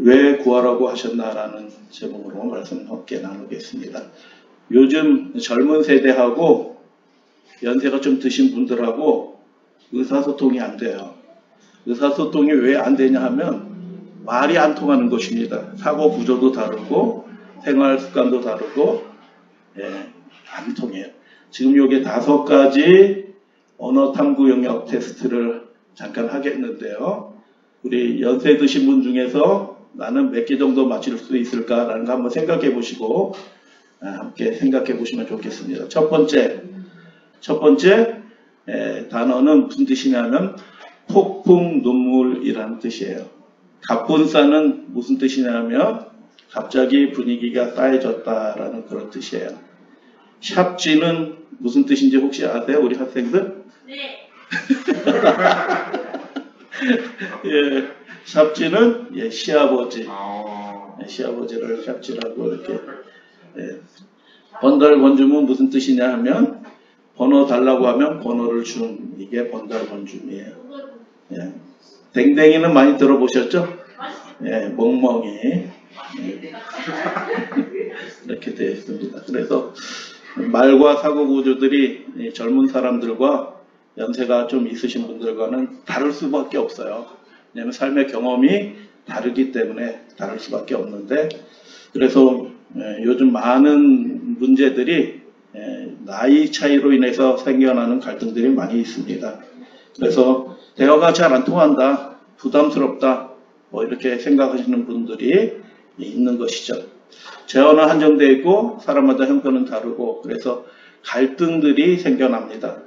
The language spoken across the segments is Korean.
왜 구하라고 하셨나라는 제목으로 말씀을 함께 나누겠습니다. 요즘 젊은 세대하고 연세가 좀 드신 분들하고 의사소통이 안 돼요. 의사소통이 왜 안 되냐 하면 말이 안 통하는 것입니다. 사고 구조도 다르고 생활 습관도 다르고 안 통해요. 지금 요게 5가지 언어 탐구 영역 테스트를 잠깐 하겠는데요. 우리 연세 드신 분 중에서 나는 몇 개 정도 맞출 수 있을까라는 거 한번 생각해 보시고 함께 생각해 보시면 좋겠습니다. 첫 번째 단어는 무슨 뜻이냐면 폭풍 눈물이라는 뜻이에요. 갑분싸는 무슨 뜻이냐면 갑자기 분위기가 싸해졌다라는 그런 뜻이에요. 샵지는 무슨 뜻인지 혹시 아세요? 우리 학생들? 네. 예, 샵지는 시아버지. 시아버지를 샵지라고 이렇게. 번달번줌은 무슨 뜻이냐 하면 번호 달라고 하면 번호를 준 이게 번달번줌이에요. 예. 댕댕이는 많이 들어보셨죠? 예, 멍멍이. 이렇게 되어 있습니다. 그래서 말과 사고 구조들이 젊은 사람들과 연세가 좀 있으신 분들과는 다를 수밖에 없어요. 왜냐하면 삶의 경험이 다르기 때문에 다를 수밖에 없는데, 그래서 요즘 많은 문제들이 나이 차이로 인해서 생겨나는 갈등들이 많이 있습니다. 그래서 대화가 잘 안 통한다, 부담스럽다, 뭐 이렇게 생각하시는 분들이 있는 것이죠. 재원은 한정되어 있고 사람마다 형편은 다르고 그래서 갈등들이 생겨납니다.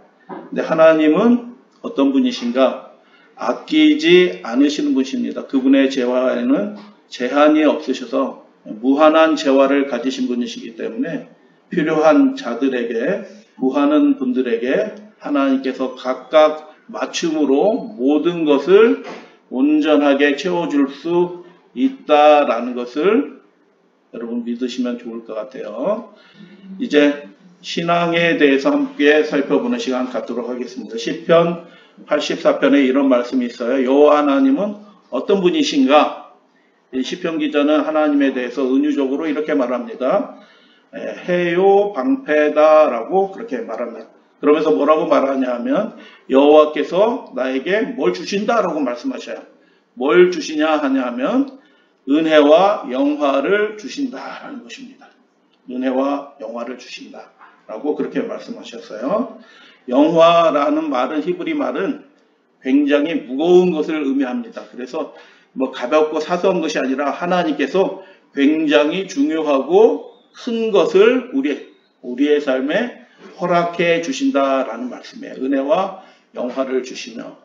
근데 하나님은 어떤 분이신가? 아끼지 않으시는 분이십니다. 그분의 재화에는 제한이 없으셔서 무한한 재화를 가지신 분이시기 때문에 필요한 자들에게, 구하는 분들에게 하나님께서 각각 맞춤으로 모든 것을 온전하게 채워줄 수 있다라는 것을 여러분 믿으시면 좋을 것 같아요. 이제 신앙에 대해서 함께 살펴보는 시간 갖도록 하겠습니다. 시편 84편에 이런 말씀이 있어요. 여호와 하나님은 어떤 분이신가? 시편 기자는 하나님에 대해서 은유적으로 이렇게 말합니다. 해요 방패다라고 그렇게 말합니다. 그러면서 뭐라고 말하냐 하면 여호와께서 나에게 뭘 주신다라고 말씀하셔요. 뭘 주시냐 하냐면 은혜와 영화를 주신다라는 것입니다. 은혜와 영화를 주신다라고 그렇게 말씀하셨어요. 영화라는 말은, 히브리 말은 굉장히 무거운 것을 의미합니다. 그래서 뭐 가볍고 사소한 것이 아니라 하나님께서 굉장히 중요하고 큰 것을 우리의 삶에 허락해 주신다라는 말씀이에요. 은혜와 영화를 주시며,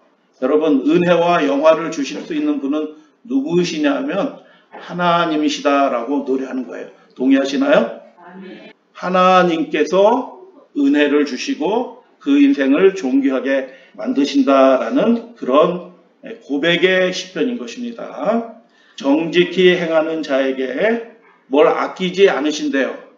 여러분 은혜와 영화를 주실 수 있는 분은 누구시냐면 하나님이시다라고 노래하는 거예요. 동의하시나요? 하나님께서 은혜를 주시고 그 인생을 존귀하게 만드신다라는 그런 고백의 시편인 것입니다. 정직히 행하는 자에게 뭘 아끼지 않으신대요.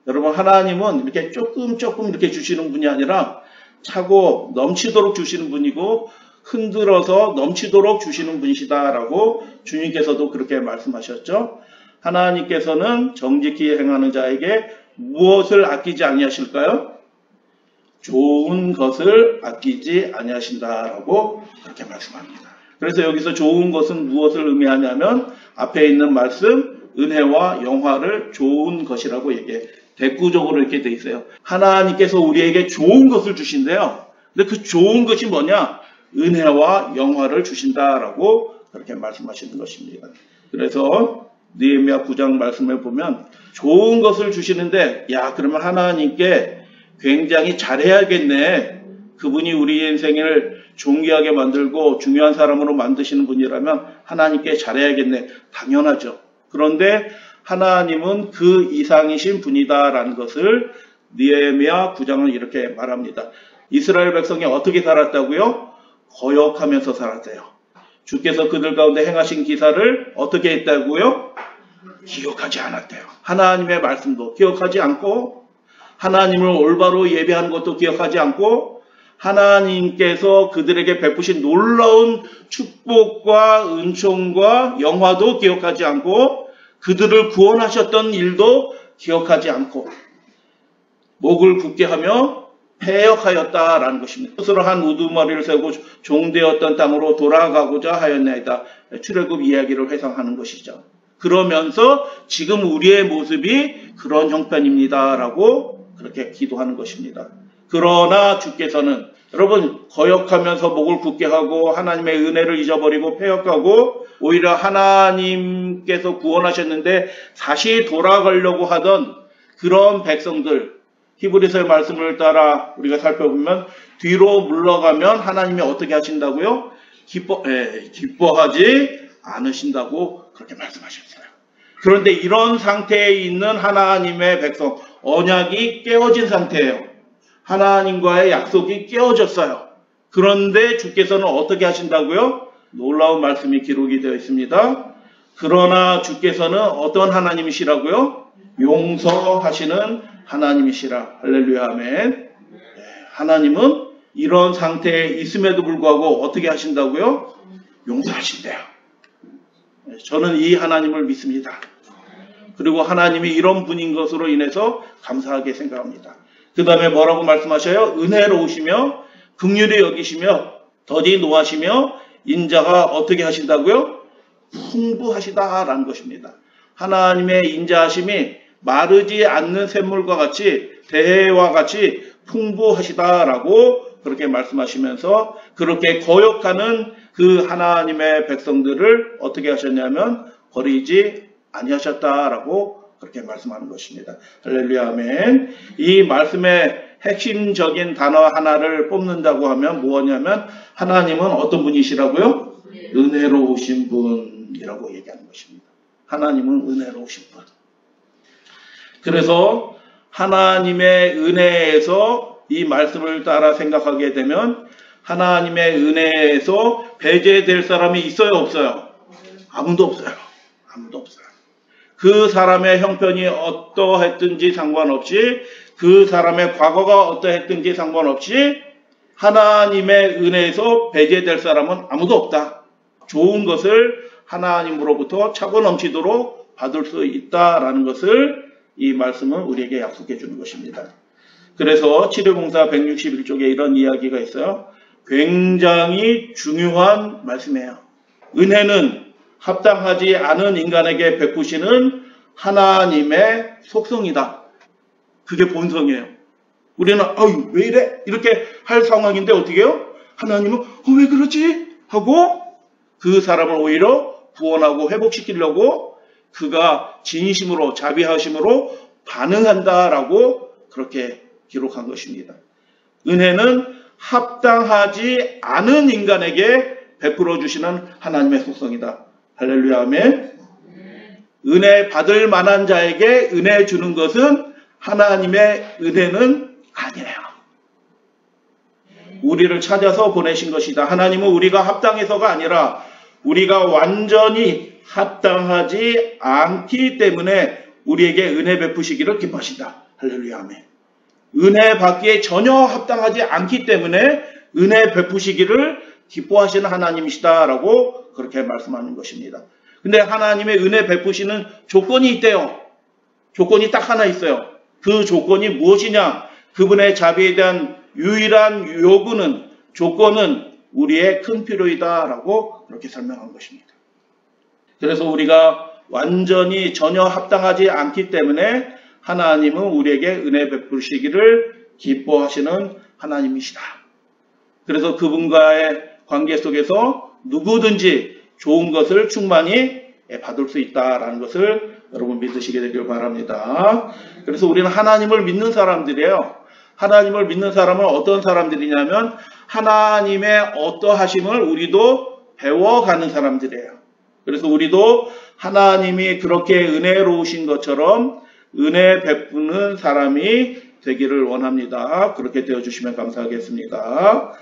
여러분 하나님은 이렇게 조금 이렇게 주시는 분이 아니라 차고 넘치도록 주시는 분이고 흔들어서 넘치도록 주시는 분이시다라고 주님께서도 그렇게 말씀하셨죠. 하나님께서는 정직히 행하는 자에게 무엇을 아끼지 아니하실까요? 좋은 것을 아끼지 아니하신다라고 그렇게 말씀합니다. 그래서 여기서 좋은 것은 무엇을 의미하냐면 앞에 있는 말씀 은혜와 영화를 좋은 것이라고 얘기해. 대꾸적으로 이렇게 돼 있어요. 하나님께서 우리에게 좋은 것을 주신대요. 근데 그 좋은 것이 뭐냐? 은혜와 영화를 주신다라고 그렇게 말씀하시는 것입니다. 그래서 느헤미야 9장 말씀을 보면 좋은 것을 주시는데, 야 그러면 하나님께 굉장히 잘해야겠네. 그분이 우리 인생을 존귀하게 만들고 중요한 사람으로 만드시는 분이라면 하나님께 잘해야겠네. 당연하죠. 그런데 하나님은 그 이상이신 분이다라는 것을 느헤미야 9장은 이렇게 말합니다. 이스라엘 백성이 어떻게 살았다고요? 거역하면서 살았대요. 주께서 그들 가운데 행하신 기사를 어떻게 했다고요? 기억하지 않았대요. 하나님의 말씀도 기억하지 않고, 하나님을 올바로 예배하는 것도 기억하지 않고, 하나님께서 그들에게 베푸신 놀라운 축복과 은총과 영화도 기억하지 않고 그들을 구원하셨던 일도 기억하지 않고 목을 굳게 하며 패역하였다라는 것입니다. 스스로 한 우두머리를 세우고 종되었던 땅으로 돌아가고자 하였나이다. 출애굽 이야기를 회상하는 것이죠. 그러면서 지금 우리의 모습이 그런 형편입니다라고 그렇게 기도하는 것입니다. 그러나 주께서는 여러분 거역하면서 목을 굳게 하고 하나님의 은혜를 잊어버리고 패역하고 오히려 하나님께서 구원하셨는데 다시 돌아가려고 하던 그런 백성들 히브리서의 말씀을 따라 우리가 살펴보면 뒤로 물러가면 하나님이 어떻게 하신다고요? 기뻐하지 않으신다고 그렇게 말씀하셨어요. 그런데 이런 상태에 있는 하나님의 백성, 언약이 깨어진 상태예요. 하나님과의 약속이 깨어졌어요. 그런데 주께서는 어떻게 하신다고요? 놀라운 말씀이 기록이 되어 있습니다. 그러나 주께서는 어떤 하나님이시라고요? 용서하시는 하나님이시라. 할렐루야 아멘. 하나님은 이런 상태에 있음에도 불구하고 어떻게 하신다고요? 용서하신대요. 저는 이 하나님을 믿습니다. 그리고 하나님이 이런 분인 것으로 인해서 감사하게 생각합니다. 그 다음에 뭐라고 말씀하셔요? 은혜로우시며 긍휼히 여기시며 더디 노하시며 인자가 어떻게 하신다고요? 풍부하시다라는 것입니다. 하나님의 인자하심이 마르지 않는 샘물과 같이 대해와 같이 풍부하시다라고 그렇게 말씀하시면서 그렇게 거역하는 그 하나님의 백성들을 어떻게 하셨냐면 버리지 아니하셨다라고 그렇게 말씀하는 것입니다. 할렐루야 아멘. 이 말씀의 핵심적인 단어 하나를 뽑는다고 하면 뭐냐면 하나님은 어떤 분이시라고요? 은혜로우신 분이라고 얘기하는 것입니다. 하나님은 은혜로우신 분. 그래서 하나님의 은혜에서 이 말씀을 따라 생각하게 되면 하나님의 은혜에서 배제될 사람이 있어요 없어요? 아무도 없어요. 아무도 없어요. 그 사람의 형편이 어떠했든지 상관없이 그 사람의 과거가 어떠했든지 상관없이 하나님의 은혜에서 배제될 사람은 아무도 없다. 좋은 것을 하나님으로부터 차고 넘치도록 받을 수 있다라는 것을 이 말씀은 우리에게 약속해 주는 것입니다. 그래서 치료봉사 161쪽에 이런 이야기가 있어요. 굉장히 중요한 말씀이에요. 은혜는 합당하지 않은 인간에게 베푸시는 하나님의 속성이다. 그게 본성이에요. 우리는 아유 왜 이래? 이렇게 할 상황인데 어떻게 해요? 하나님은 왜 그러지? 하고 그 사람을 오히려 구원하고 회복시키려고 그가 진심으로 자비하심으로 반응한다라고 그렇게 기록한 것입니다. 은혜는 합당하지 않은 인간에게 베풀어 주시는 하나님의 속성이다. 할렐루야 아멘. 은혜 받을 만한 자에게 은혜 주는 것은 하나님의 은혜는 아니에요. 우리를 찾아서 보내신 것이다. 하나님은 우리가 합당해서가 아니라 우리가 완전히 합당하지 않기 때문에 우리에게 은혜 베푸시기를 기뻐하신다. 할렐루야 아멘. 은혜 받기에 전혀 합당하지 않기 때문에 은혜 베푸시기를 기뻐하시는 하나님이시다라고 그렇게 말씀하는 것입니다. 근데 하나님의 은혜 베푸시는 조건이 있대요. 조건이 딱 하나 있어요. 그 조건이 무엇이냐? 그분의 자비에 대한 유일한 요구는 조건은 우리의 큰 필요이다라고 그렇게 설명한 것입니다. 그래서 우리가 완전히 전혀 합당하지 않기 때문에 하나님은 우리에게 은혜 베푸시기를 기뻐하시는 하나님이시다. 그래서 그분과의 관계 속에서 누구든지 좋은 것을 충만히 받을 수 있다라는 것을 여러분 믿으시게 되길 바랍니다. 그래서 우리는 하나님을 믿는 사람들이에요. 하나님을 믿는 사람은 어떤 사람들이냐면 하나님의 어떠하심을 우리도 배워가는 사람들이에요. 그래서 우리도 하나님이 그렇게 은혜로우신 것처럼 은혜 베푸는 사람이 되기를 원합니다. 그렇게 되어주시면 감사하겠습니다.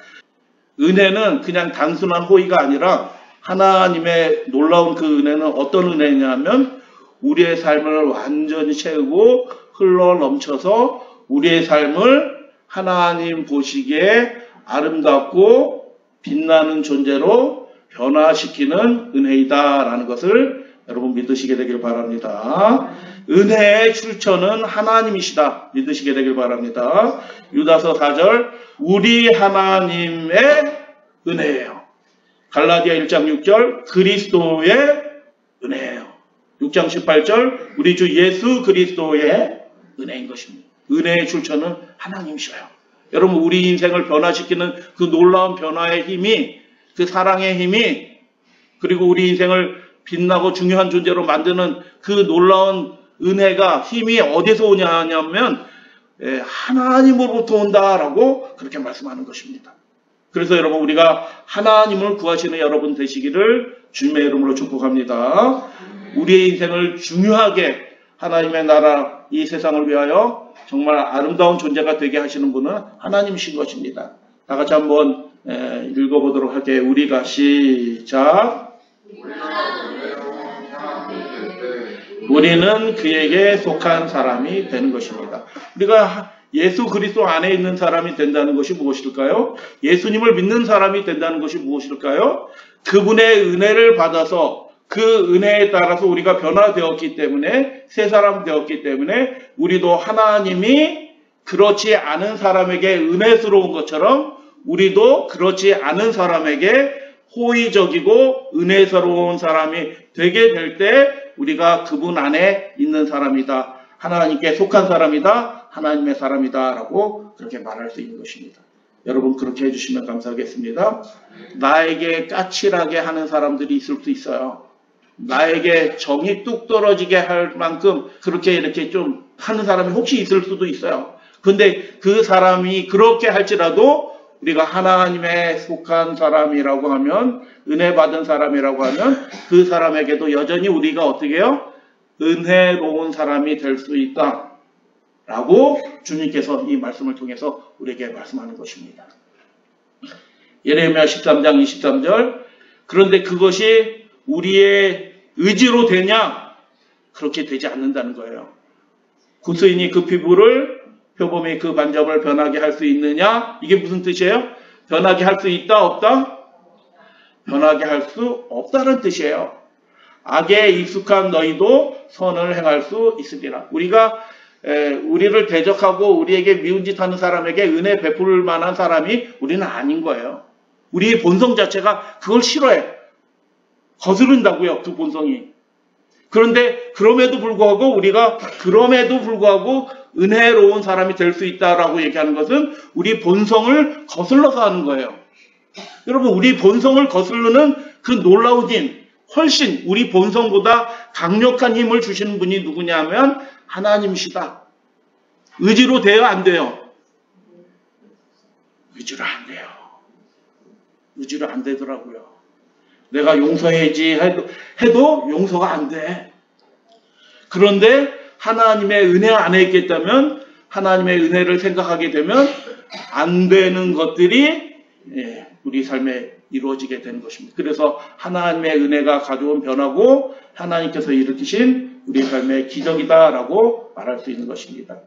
은혜는 그냥 단순한 호의가 아니라 하나님의 놀라운 그 은혜는 어떤 은혜냐면 우리의 삶을 완전히 채우고 흘러 넘쳐서 우리의 삶을 하나님 보시기에 아름답고 빛나는 존재로 변화시키는 은혜이다라는 것을 여러분 믿으시게 되길 바랍니다. 은혜의 출처는 하나님이시다. 믿으시게 되길 바랍니다. 유다서 4절 우리 하나님의 은혜예요. 갈라디아 1장 6절 그리스도의 은혜예요. 6장 18절 우리 주 예수 그리스도의 은혜인 것입니다. 은혜의 출처는 하나님이셔요. 여러분 우리 인생을 변화시키는 그 놀라운 변화의 힘이 그 사랑의 힘이 그리고 우리 인생을 빛나고 중요한 존재로 만드는 그 놀라운 은혜가 힘이 어디서 오냐면 하나님으로부터 온다라고 그렇게 말씀하는 것입니다. 그래서 여러분 우리가 하나님을 구하시는 여러분 되시기를 주님의 이름으로 축복합니다. 우리의 인생을 중요하게 하나님의 나라 이 세상을 위하여 정말 아름다운 존재가 되게 하시는 분은 하나님이신 것입니다. 다 같이 한번 읽어보도록 할게요. 우리가 시작. 우리는 그에게 속한 사람이 되는 것입니다. 우리가 예수 그리스도 안에 있는 사람이 된다는 것이 무엇일까요? 예수님을 믿는 사람이 된다는 것이 무엇일까요? 그분의 은혜를 받아서 그 은혜에 따라서 우리가 변화되었기 때문에 새 사람 되었기 때문에 우리도 하나님이 그렇지 않은 사람에게 은혜스러운 것처럼 우리도 그렇지 않은 사람에게 호의적이고 은혜스러운 사람이 되게 될 때 우리가 그분 안에 있는 사람이다. 하나님께 속한 사람이다. 하나님의 사람이다. 라고 그렇게 말할 수 있는 것입니다. 여러분 그렇게 해주시면 감사하겠습니다. 나에게 까칠하게 하는 사람들이 있을 수 있어요. 나에게 정이 뚝 떨어지게 할 만큼 그렇게 이렇게 좀 하는 사람이 혹시 있을 수도 있어요. 근데 그 사람이 그렇게 할지라도 우리가 하나님에 속한 사람이라고 하면 은혜 받은 사람이라고 하면 그 사람에게도 여전히 우리가 어떻게 해요? 은혜로운 사람이 될 수 있다. 라고 주님께서 이 말씀을 통해서 우리에게 말씀하는 것입니다. 예레미야 13장 23절 그런데 그것이 우리의 의지로 되냐? 그렇게 되지 않는다는 거예요. 구스인이 그 피부를 표범이 그 반점을 변하게 할 수 있느냐? 이게 무슨 뜻이에요? 변하게 할 수 있다? 없다? 변하게 할 수 없다는 뜻이에요. 악에 익숙한 너희도 선을 행할 수 있으리라. 우리가 우리를 대적하고 우리에게 미운 짓 하는 사람에게 은혜 베풀 만한 사람이 우리는 아닌 거예요. 우리의 본성 자체가 그걸 싫어해. 거스른다고요. 그 본성이. 그런데 그럼에도 불구하고 우리가 은혜로운 사람이 될 수 있다라고 얘기하는 것은 우리 본성을 거슬러서 하는 거예요. 여러분 우리 본성을 거스르는 그 놀라운 힘, 훨씬 우리 본성보다 강력한 힘을 주시는 분이 누구냐면 하나님이시다. 의지로 돼요? 안 돼요? 의지로 안 돼요. 의지로 안 되더라고요. 내가 용서해야지 해도 용서가 안 돼. 그런데 하나님의 은혜 안에 있겠다면 하나님의 은혜를 생각하게 되면 안 되는 것들이 우리 삶에 이루어지게 되는 것입니다. 그래서 하나님의 은혜가 가져온 변화고 하나님께서 일으키신 우리 삶의 기적이다라고 말할 수 있는 것입니다.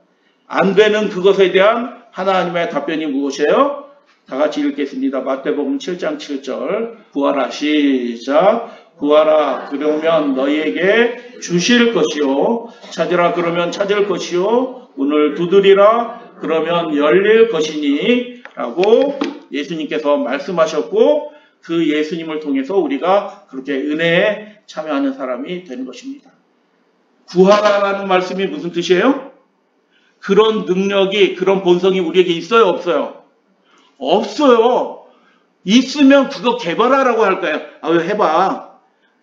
안 되는 그것에 대한 하나님의 답변이 무엇이에요? 다 같이 읽겠습니다. 마태복음 7장 7절 구하라 시작 구하라 그러면 너희에게 주실 것이요 찾으라 그러면 찾을 것이요 문을 두드리라 그러면 열릴 것이니 라고 예수님께서 말씀하셨고 그 예수님을 통해서 우리가 그렇게 은혜에 참여하는 사람이 되는 것입니다. 구하라라는 말씀이 무슨 뜻이에요? 그런 능력이 그런 본성이 우리에게 있어요 없어요? 없어요. 있으면 그거 개발하라고 할 거예요. 왜 해봐.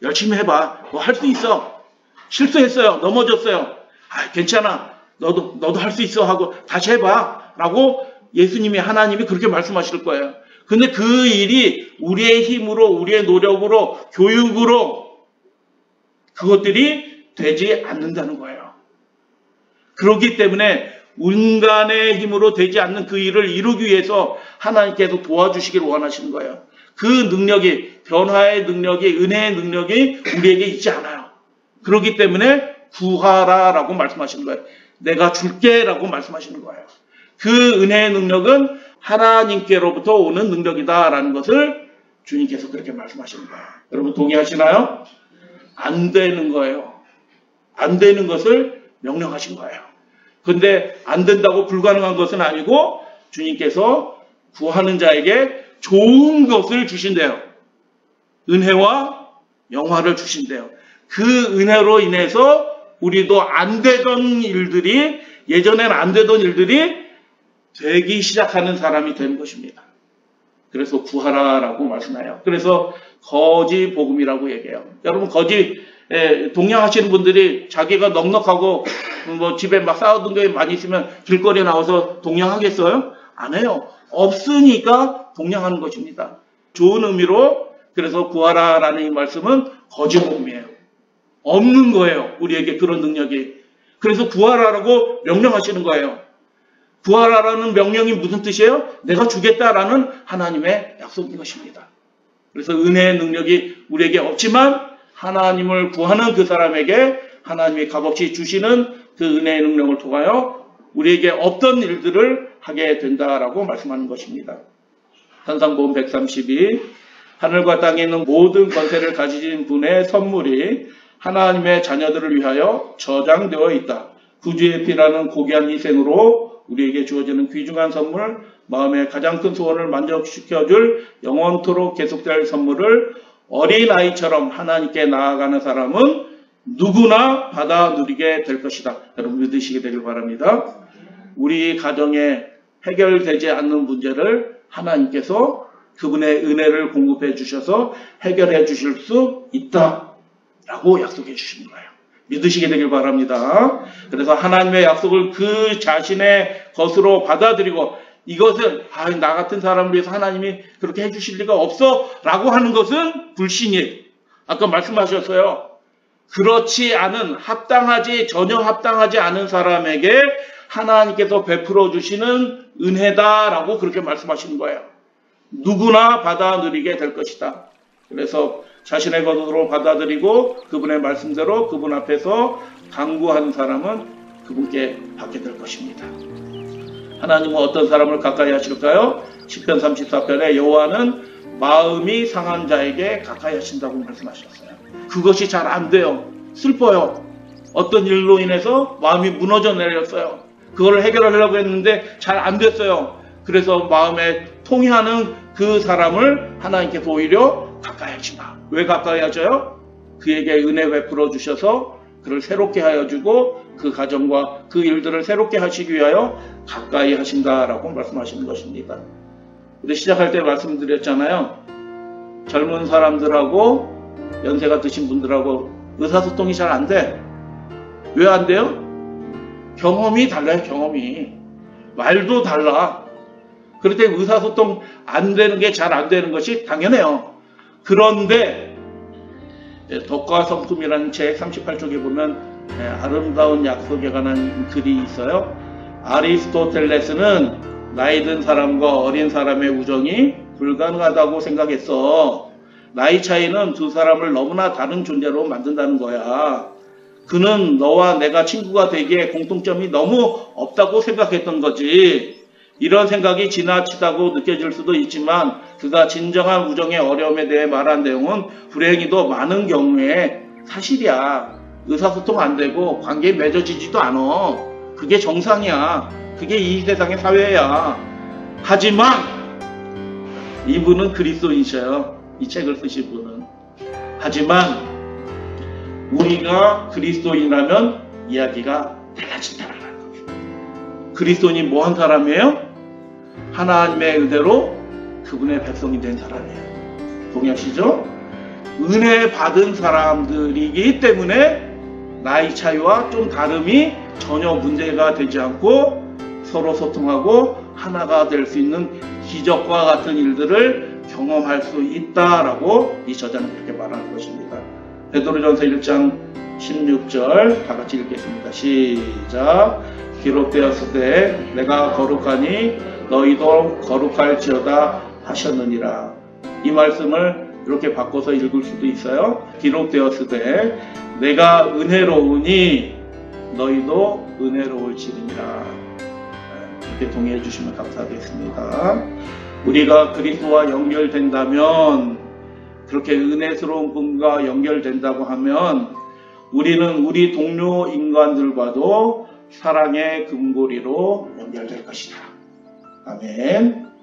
열심히 해봐. 뭐 할 수 있어. 실수했어요. 넘어졌어요. 괜찮아. 너도 할 수 있어 하고 다시 해봐. 라고 예수님이 하나님이 그렇게 말씀하실 거예요. 근데 그 일이 우리의 힘으로 우리의 노력으로 교육으로 그것들이 되지 않는다는 거예요. 그렇기 때문에 인간의 힘으로 되지 않는 그 일을 이루기 위해서 하나님께서 도와주시길 원하시는 거예요. 그 능력이 변화의 능력이 은혜의 능력이 우리에게 있지 않아요. 그렇기 때문에 구하라라고 말씀하시는 거예요. 내가 줄게 라고 말씀하시는 거예요. 그 은혜의 능력은 하나님께로부터 오는 능력이다라는 것을 주님께서 그렇게 말씀하시는 거예요. 여러분 동의하시나요? 안 되는 거예요. 안 되는 것을 명령하신 거예요. 근데 안 된다고 불가능한 것은 아니고 주님께서 구하는 자에게 좋은 것을 주신대요. 은혜와 영화를 주신대요. 그 은혜로 인해서 우리도 안 되던 일들이, 예전엔 안 되던 일들이 되기 시작하는 사람이 되는 것입니다. 그래서 구하라라고 말씀해요. 그래서 거지 복음이라고 얘기해요. 여러분 거지 동양하시는 분들이 자기가 넉넉하고 뭐 집에 막 쌓아둔 게 많이 있으면 길거리에 나와서 동양하겠어요? 안 해요. 없으니까 동양하는 것입니다. 좋은 의미로 그래서 구하라라는 이 말씀은 거지 복음이에요. 없는 거예요. 우리에게 그런 능력이. 그래서 구하라라고 명령하시는 거예요. 구하라라는 명령이 무슨 뜻이에요? 내가 주겠다라는 하나님의 약속인 것입니다. 그래서 은혜의 능력이 우리에게 없지만 하나님을 구하는 그 사람에게 하나님이 값없이 주시는 그 은혜의 능력을 통하여 우리에게 없던 일들을 하게 된다라고 말씀하는 것입니다. 산상보음 132 하늘과 땅에 있는 모든 권세를 가지신 분의 선물이 하나님의 자녀들을 위하여 저장되어 있다. 구주의 피라는 고귀한 희생으로 우리에게 주어지는 귀중한 선물, 마음의 가장 큰 소원을 만족시켜줄 영원토록 계속될 선물을 어린아이처럼 하나님께 나아가는 사람은 누구나 받아 누리게 될 것이다. 여러분 믿으시게 되길 바랍니다. 우리 가정에 해결되지 않는 문제를 하나님께서 그분의 은혜를 공급해 주셔서 해결해 주실 수 있다라고 약속해 주시는 거예요. 믿으시게 되길 바랍니다. 그래서 하나님의 약속을 그 자신의 것으로 받아들이고 이것은 나 같은 사람을 위해서 하나님이 그렇게 해주실 리가 없어 라고 하는 것은 불신이에요. 아까 말씀하셨어요. 그렇지 않은 전혀 합당하지 않은 사람에게 하나님께서 베풀어 주시는 은혜다라고 그렇게 말씀하시는 거예요. 누구나 받아 누리게 될 것이다. 그래서 자신의 것으로 받아들이고 그분의 말씀대로 그분 앞에서 간구하는 사람은 그분께 받게 될 것입니다. 하나님은 어떤 사람을 가까이 하실까요? 시편 34편에 여호와는 마음이 상한 자에게 가까이 하신다고 말씀하셨어요. 그것이 잘 안 돼요. 슬퍼요. 어떤 일로 인해서 마음이 무너져 내렸어요. 그걸 해결하려고 했는데 잘 안 됐어요. 그래서 마음에 통해하는 그 사람을 하나님께서 오히려 가까이 하신다. 왜 가까이 하셔요? 그에게 은혜 베풀어 주셔서 그를 새롭게 하여 주고 그 가정과 그 일들을 새롭게 하시기 위하여 가까이 하신다라고 말씀하시는 것입니다. 우리 시작할 때 말씀드렸잖아요. 젊은 사람들하고 연세가 드신 분들하고 의사소통이 잘 안 돼. 왜 안 돼요? 경험이 달라요. 경험이. 말도 달라. 그럴 때 의사소통 안 되는 게 잘 안 되는 것이 당연해요. 그런데 덕과 성품이라는 책 38쪽에 보면 아름다운 약속에 관한 글이 있어요. 아리스토텔레스는 나이 든 사람과 어린 사람의 우정이 불가능하다고 생각했어. 나이 차이는 두 사람을 너무나 다른 존재로 만든다는 거야. 그는 너와 내가 친구가 되기에 공통점이 너무 없다고 생각했던 거지. 이런 생각이 지나치다고 느껴질 수도 있지만 그가 진정한 우정의 어려움에 대해 말한 내용은 불행히도 많은 경우에 사실이야. 의사소통 안 되고 관계에 맺어지지도 않아. 그게 정상이야. 그게 이 세상의 사회야. 하지만 이분은 그리스도인이셔요. 이 책을 쓰신 분은. 하지만 우리가 그리스도인이라면 이야기가 달라진다는 거예요. 그리스도인이 뭐 한 사람이에요? 하나님의 은혜로 그분의 백성이 된 사람이에요. 동의하시죠? 은혜 받은 사람들이기 때문에 나이 차이와 좀 다름이 전혀 문제가 되지 않고 서로 소통하고 하나가 될 수 있는 기적과 같은 일들을 경험할 수 있다라고 이 저자는 그렇게 말하는 것입니다. 베드로전서 1장 16절 다 같이 읽겠습니다. 시작. 기록되었으되 내가 거룩하니 너희도 거룩할지어다 하셨느니라. 이 말씀을 이렇게 바꿔서 읽을 수도 있어요. 기록되었으되 내가 은혜로우니 너희도 은혜로울지니라. 그렇게 동의해 주시면 감사하겠습니다. 우리가 그리스도와 연결된다면, 그렇게 은혜스러운 분과 연결된다고 하면 우리는 우리 동료 인간들과도 사랑의 금고리로 연결될 것이다. 아멘.